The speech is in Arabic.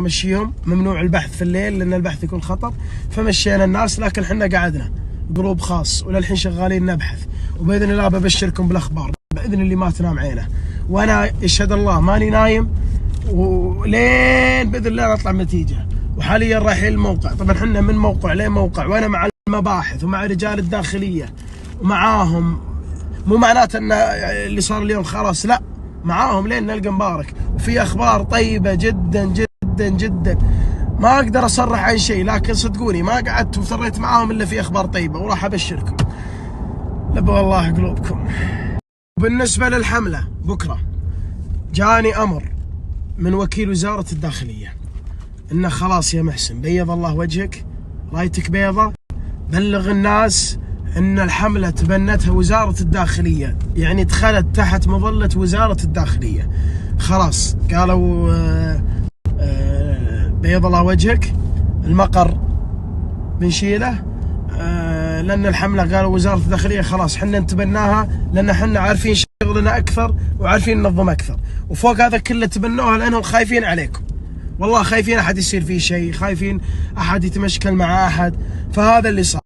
تمشيهم، ممنوع البحث في الليل لأن البحث يكون خطر، فمشينا الناس. لكن احنا قعدنا جروب خاص وللحين شغالين نبحث، وبإذن الله ببشركم بالأخبار بإذن اللي ما تنام عينه، وأنا يشهد الله ماني نايم ولين بإذن الله نطلع نتيجة. وحاليا رايحين الموقع، طبعا احنا من موقع لموقع، وأنا مع المباحث ومع رجال الداخلية ومعاهم، مو معناته ان اللي صار اليوم خلاص، لا، معاهم لين نلقى مبارك. وفي اخبار طيبه جدا جدا جدا، ما اقدر اصرح عن شيء، لكن صدقوني ما قعدت وثريت معاهم الا في اخبار طيبه، وراح ابشركم. لبى الله قلوبكم. بالنسبه للحمله بكره، جاني امر من وكيل وزاره الداخليه انه خلاص يا محسن بيض الله وجهك، رايتك بيضه، بلغ الناس ان الحمله تبنتها وزاره الداخليه، يعني دخلت تحت مظله وزاره الداخليه. خلاص قالوا بيض الله وجهك، المقر بنشيله، لان الحمله قالوا وزاره الداخليه خلاص حنا نتبناها، لان حنا عارفين شغلنا اكثر وعارفين ننظم اكثر، وفوق هذا كله تبنوها لانهم خايفين عليكم. والله خايفين احد يصير فيه شيء، خايفين احد يتمشكل مع احد، فهذا اللي صار.